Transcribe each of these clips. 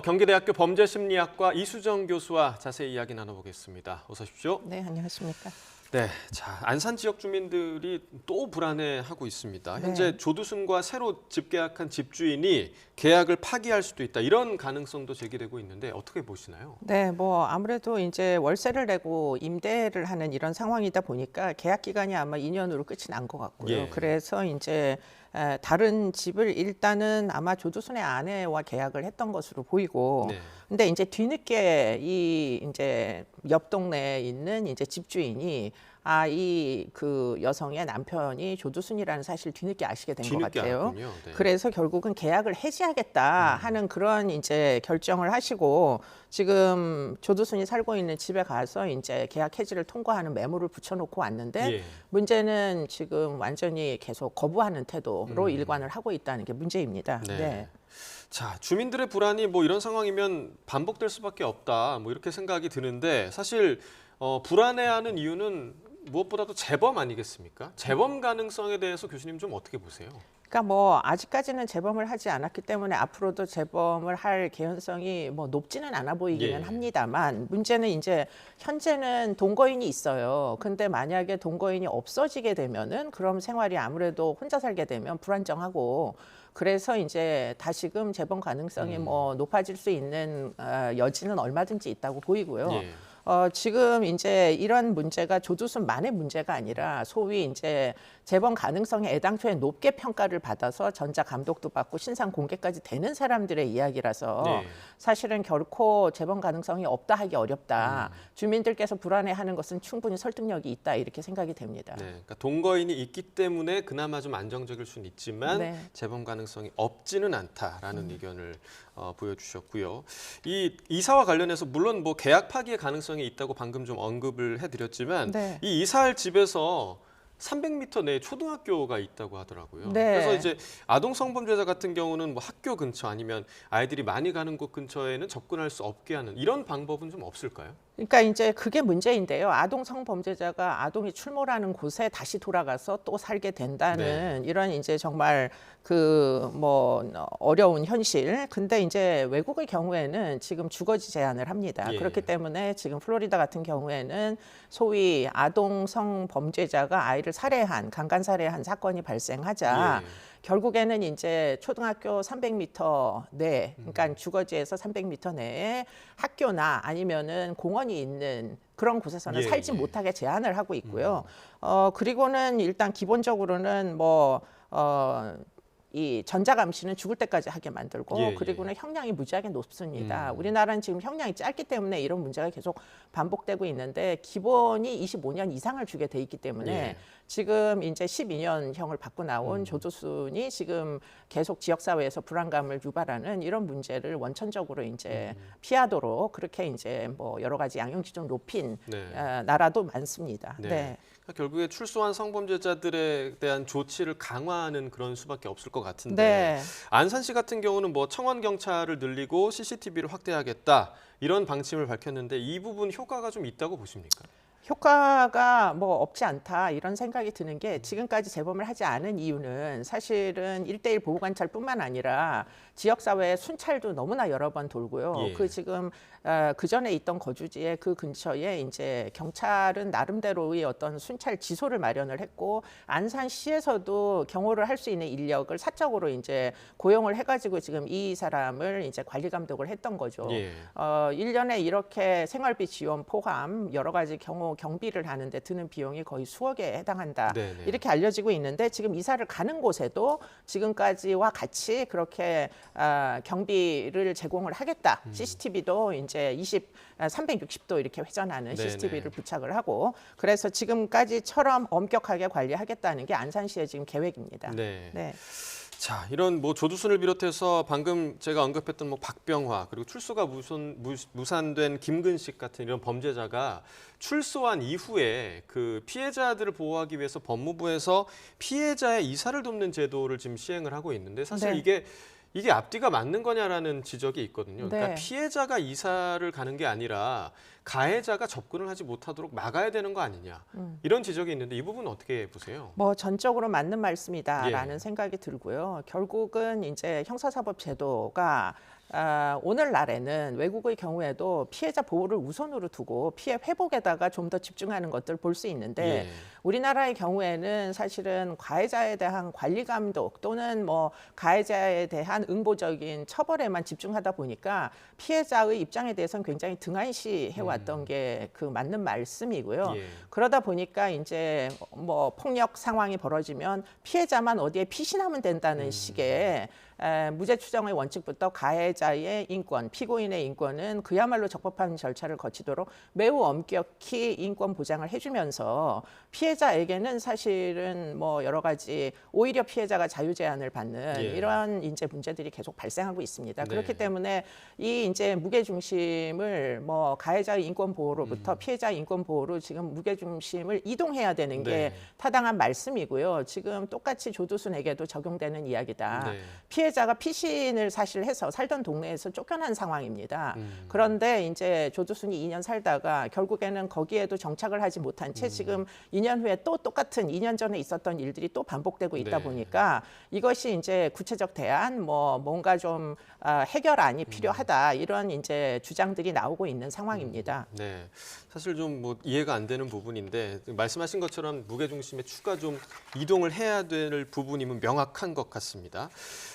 경기대학교 범죄심리학과 이수정 교수와 자세히 이야기 나눠보겠습니다. 어서 오십시오. 네, 안녕하십니까. 네, 자 안산 지역 주민들이 또 불안해하고 있습니다. 현재 네. 조두순과 새로 집계약한 집주인이 계약을 파기할 수도 있다. 이런 가능성도 제기되고 있는데 어떻게 보시나요? 네, 뭐 아무래도 이제 월세를 내고 임대를 하는 이런 상황이다 보니까 계약 기간이 아마 2년으로 끝이 난 것 같고요. 예. 그래서 이제 다른 집을 일단은 아마 조두순의 아내와 계약을 했던 것으로 보이고, 네. 근데 이제 뒤늦게 이 이제 옆 동네에 있는 이제 집주인이 이 그 여성의 남편이 조두순이라는 사실 뒤늦게 아시게 된 것 뒤늦게 같아요. 알았군요. 네. 그래서 결국은 계약을 해지하겠다 하는 그런 이제 결정을 하시고 지금 조두순이 살고 있는 집에 가서 이제 계약 해지를 통과하는 메모를 붙여놓고 왔는데 예. 문제는 지금 완전히 계속 거부하는 태도로 일관을 하고 있다는 게 문제입니다. 네. 네. 자, 주민들의 불안이 뭐 이런 상황이면 반복될 수밖에 없다. 뭐 이렇게 생각이 드는데 사실 불안해하는 이유는 무엇보다도 재범 아니겠습니까? 재범 가능성에 대해서 교수님 좀 어떻게 보세요? 그러니까 뭐 아직까지는 재범을 하지 않았기 때문에 앞으로도 재범을 할 개연성이 뭐 높지는 않아 보이기는 예. 합니다만 문제는 이제 현재는 동거인이 있어요. 근데 만약에 동거인이 없어지게 되면은 그럼 생활이 아무래도 혼자 살게 되면 불안정하고 그래서 이제 다시금 재범 가능성이 뭐 높아질 수 있는 여지는 얼마든지 있다고 보이고요. 예. 지금 이제 이런 문제가 조두순만의 문제가 아니라 소위 이제 재범 가능성이 애당초에 높게 평가를 받아서 전자 감독도 받고 신상 공개까지 되는 사람들의 이야기라서 네. 사실은 결코 재범 가능성이 없다 하기 어렵다. 주민들께서 불안해하는 것은 충분히 설득력이 있다 이렇게 생각이 됩니다. 네, 그러니까 동거인이 있기 때문에 그나마 좀 안정적일 수는 있지만 네. 재범 가능성이 없지는 않다라는 의견을 보여주셨고요. 이 이사와 관련해서 물론 뭐 계약 파기의 가능성이 있다고 방금 좀 언급을 해드렸지만 네. 이 이사할 집에서 300m 내에 초등학교가 있다고 하더라고요. 네. 그래서 이제 아동 성범죄자 같은 경우는 뭐 학교 근처 아니면 아이들이 많이 가는 곳 근처에는 접근할 수 없게 하는 이런 방법은 좀 없을까요? 그러니까 이제 그게 문제인데요. 아동 성범죄자가 아동이 출몰하는 곳에 다시 돌아가서 또 살게 된다는 이런 이제 정말 그 뭐 어려운 현실. 근데 이제 외국의 경우에는 지금 주거지 제한을 합니다. 예. 그렇기 때문에 지금 플로리다 같은 경우에는 소위 아동 성범죄자가 아이를 살해한 강간 살해한 사건이 발생하자 예. 결국에는 이제 초등학교 300m 내, 그러니까 주거지에서 300m 내에 학교나 아니면은 공원이 있는 그런 곳에서는 예, 살지 예. 못하게 제한을 하고 있고요. 그리고는 일단 기본적으로는 이 전자감시는 죽을 때까지 하게 만들고 예, 그리고는 형량이 무지하게 높습니다. 우리나라는 지금 형량이 짧기 때문에 이런 문제가 계속 반복되고 있는데 기본이 25년 이상을 주게 돼 있기 때문에 예. 지금 이제 12년형을 받고 나온 조두순이 지금 계속 지역사회에서 불안감을 유발하는 이런 문제를 원천적으로 이제 피하도록 그렇게 이제 뭐 여러 가지 양형지정 높인 네. 나라도 많습니다. 네. 네. 그러니까 결국에 출소한 성범죄자들에 대한 조치를 강화하는 그런 수밖에 없을 것 같은데 네. 안산시 같은 경우는 뭐 청원 경찰을 늘리고 CCTV를 확대하겠다 이런 방침을 밝혔는데 이 부분 효과가 좀 있다고 보십니까? 효과가 뭐 없지 않다 이런 생각이 드는 게 지금까지 재범을 하지 않은 이유는 사실은 1:1 보호관찰뿐만 아니라 지역사회의 순찰도 너무나 여러 번 돌고요. 예. 그 지금 그 전에 있던 거주지의 그 근처에 이제 경찰은 나름대로의 어떤 순찰 지소를 마련을 했고 안산시에서도 경호를 할 수 있는 인력을 사적으로 이제 고용을 해가지고 지금 이 사람을 이제 관리 감독을 했던 거죠. 예. 1년에 이렇게 생활비 지원 포함 여러 가지 경비를 하는데 드는 비용이 거의 수억에 해당한다. 네네. 이렇게 알려지고 있는데 지금 이사를 가는 곳에도 지금까지와 같이 그렇게 경비를 제공을 하겠다. CCTV도 이제 360도 이렇게 회전하는 네네. CCTV를 부착을 하고 그래서 지금까지처럼 엄격하게 관리하겠다는 게 안산시의 지금 계획입니다. 네. 네. 자, 이런 뭐 조두순을 비롯해서 방금 제가 언급했던 뭐 박병화 그리고 출소가 무산된 김근식 같은 이런 범죄자가 출소한 이후에 그 피해자들을 보호하기 위해서 법무부에서 피해자의 이사를 돕는 제도를 지금 시행을 하고 있는데 사실 네. 이게 앞뒤가 맞는 거냐라는 지적이 있거든요. 그러니까 네. 피해자가 이사를 가는 게 아니라 가해자가 접근을 하지 못하도록 막아야 되는 거 아니냐. 이런 지적이 있는데 이 부분은 어떻게 보세요? 뭐 전적으로 맞는 말씀이다라는 예. 생각이 들고요. 결국은 이제 형사사법 제도가 오늘날에는 외국의 경우에도 피해자 보호를 우선으로 두고 피해 회복에다가 좀 더 집중하는 것들을 볼 수 있는데 예. 우리나라의 경우에는 사실은 가해자에 대한 관리 감독 또는 뭐 가해자에 대한 응보적인 처벌에만 집중하다 보니까 피해자의 입장에 대해서는 굉장히 등한시 해왔던 게 그 맞는 말씀이고요. 예. 그러다 보니까 이제 뭐 폭력 상황이 벌어지면 피해자만 어디에 피신하면 된다는 식의 무죄 추정의 원칙부터 가해자의 인권, 피고인의 인권은 그야말로 적법한 절차를 거치도록 매우 엄격히 인권 보장을 해주면서 피해자에게는 사실은 뭐 여러 가지 오히려 피해자가 자유 제한을 받는 예. 이런 이제 문제들이 계속 발생하고 있습니다. 네. 그렇기 때문에 이 이제 무게 중심을 뭐 가해자의 인권 보호로부터 피해자 인권 보호로 지금 무게 중심을 이동해야 되는 게 네. 타당한 말씀이고요. 지금 똑같이 조두순에게도 적용되는 이야기다. 네. 피해자가 피신을 사실 해서 살던 동네에서 쫓겨난 상황입니다. 그런데 이제 조두순이 2년 살다가 결국에는 거기에도 정착을 하지 못한 채 지금 2년 후에 또 똑같은 2년 전에 있었던 일들이 또 반복되고 있다 네. 보니까 이것이 이제 구체적 대안 뭐 뭔가 좀 해결안이 필요하다 이런 이제 주장들이 나오고 있는 상황입니다. 네, 사실 좀 뭐 이해가 안 되는 부분인데 말씀하신 것처럼 무게중심에 추가 좀 이동을 해야 될 부분임은 명확한 것 같습니다.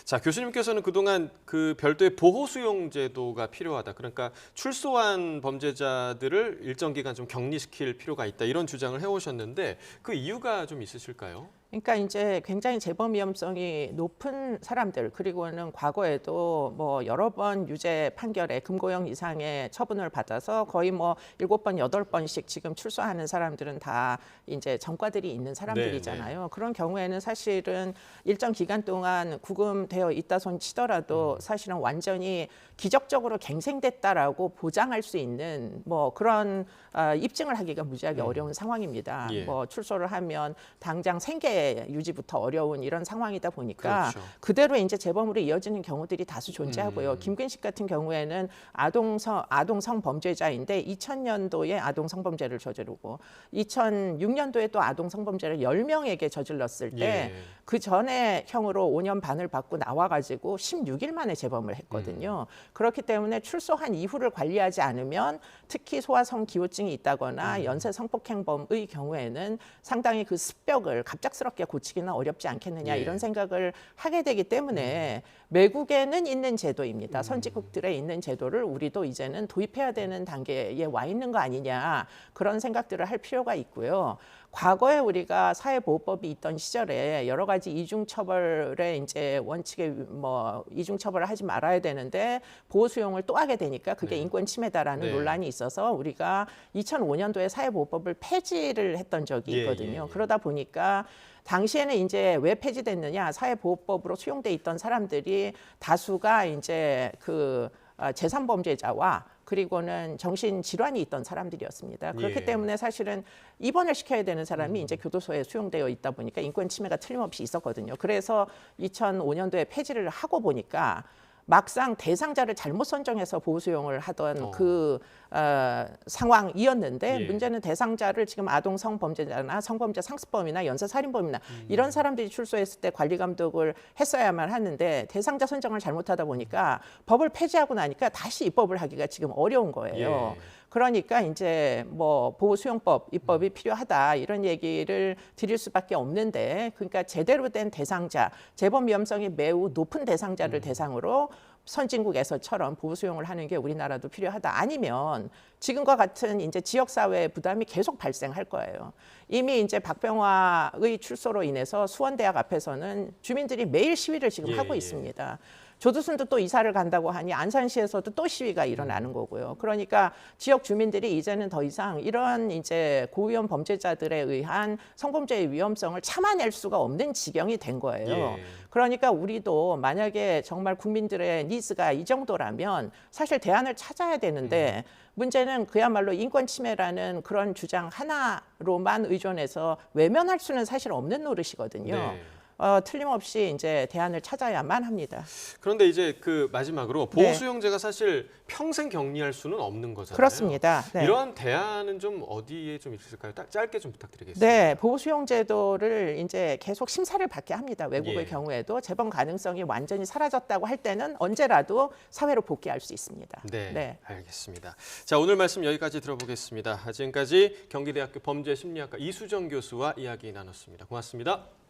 자, 교수님께서는 그동안 그 별도의 보호 수용 제도가 필요하다. 그러니까 출소한 범죄자들을 일정 기간 좀 격리시킬 필요가 있다. 이런 주장을 해오셨는데 그 이유가 좀 있으실까요? 그러니까 이제 굉장히 재범 위험성이 높은 사람들 그리고는 과거에도 뭐 여러 번 유죄 판결에 금고형 이상의 처분을 받아서 거의 뭐 7번, 8번씩 지금 출소하는 사람들은 다 이제 전과들이 있는 사람들이잖아요. 그런 경우에는 사실은 일정 기간 동안 구금되어 있다 손 치더라도 사실은 완전히 기적적으로 갱생됐다라고 보장할 수 있는 뭐 그런 입증을 하기가 무지하게 어려운 상황입니다. 예. 뭐 출소를 하면 당장 생계 유지부터 어려운 이런 상황이다 보니까 그렇죠. 그대로 이제 재범으로 이어지는 경우들이 다수 존재하고요. 김근식 같은 경우에는 아동 성범죄자인데 2000년도에 아동 성범죄를 저지르고 2006년도에 또 아동 성범죄를 10명에게 저질렀을 때 예. 그 전에 형으로 5년 반을 받고 나와가지고 16일 만에 재범을 했거든요. 그렇기 때문에 출소한 이후를 관리하지 않으면 특히 소아성 기호증이 있다거나 연쇄 성폭행범의 경우에는 상당히 그 습벽을 갑작스럽게 고치기는 어렵지 않겠느냐 예. 이런 생각을 하게 되기 때문에 외국에는 있는 제도입니다. 선진국들에 있는 제도를 우리도 이제는 도입해야 되는 단계에 와 있는 거 아니냐 그런 생각들을 할 필요가 있고요. 과거에 우리가 사회보호법이 있던 시절에 여러 가지 이중처벌의 이제 원칙에 뭐 이중처벌을 하지 말아야 되는데 보호 수용을 또 하게 되니까 그게 네. 인권 침해다라는 네. 논란이 있어서 우리가 2005년도에 사회보호법을 폐지를 했던 적이 예, 있거든요. 예. 그러다 보니까 당시에는 이제 왜 폐지됐느냐 사회보호법으로 수용돼 있던 사람들이 다수가 이제 그 제3범죄자와 그리고는 정신질환이 있던 사람들이었습니다. 그렇기 예. 때문에 사실은 입원을 시켜야 되는 사람이 이제 교도소에 수용되어 있다 보니까 인권 침해가 틀림없이 있었거든요. 그래서 2005년도에 폐지를 하고 보니까 막상 대상자를 잘못 선정해서 보호 수용을 하던 그 상황이었는데 예. 문제는 대상자를 지금 아동 성범죄자나 성범죄 상습범이나 연쇄살인범이나 이런 사람들이 출소했을 때 관리 감독을 했어야만 하는데 대상자 선정을 잘못하다 보니까 법을 폐지하고 나니까 다시 입법을 하기가 지금 어려운 거예요. 예. 그러니까 이제 뭐 보호 수용법 입법이 필요하다 이런 얘기를 드릴 수밖에 없는데 그러니까 제대로 된 대상자 재범 위험성이 매우 높은 대상자를 대상으로 선진국에서처럼 보호 수용을 하는 게 우리나라도 필요하다. 아니면 지금과 같은 이제 지역 사회 부담이 계속 발생할 거예요. 이미 이제 박병화의 출소로 인해서 수원대학 앞에서는 주민들이 매일 시위를 지금 예, 하고 예. 있습니다. 조두순도 또 이사를 간다고 하니 안산시에서도 또 시위가 일어나는 거고요. 그러니까 지역 주민들이 이제는 더 이상 이런 이제 고위험 범죄자들에 의한 성범죄의 위험성을 참아낼 수가 없는 지경이 된 거예요. 예. 그러니까 우리도 만약에 정말 국민들의 니즈가 이 정도라면 사실 대안을 찾아야 되는데 문제는 그야말로 인권 침해라는 그런 주장 하나로만 의존해서 외면할 수는 사실 없는 노릇이거든요. 네. 틀림없이 이제 대안을 찾아야만 합니다. 그런데 이제 그 마지막으로 네. 보호수용제가 사실 평생 격리할 수는 없는 거잖아요. 그렇습니다. 네. 이러한 대안은 좀 어디에 좀 있을까요? 짧게 좀 부탁드리겠습니다. 네, 보호수용제도를 이제 계속 심사를 받게 합니다. 외국의 예. 경우에도 재범 가능성이 완전히 사라졌다고 할 때는 언제라도 사회로 복귀할 수 있습니다. 네, 알겠습니다. 자, 오늘 말씀 여기까지 들어보겠습니다. 지금까지 경기대학교 범죄심리학과 이수정 교수와 이야기 나눴습니다. 고맙습니다.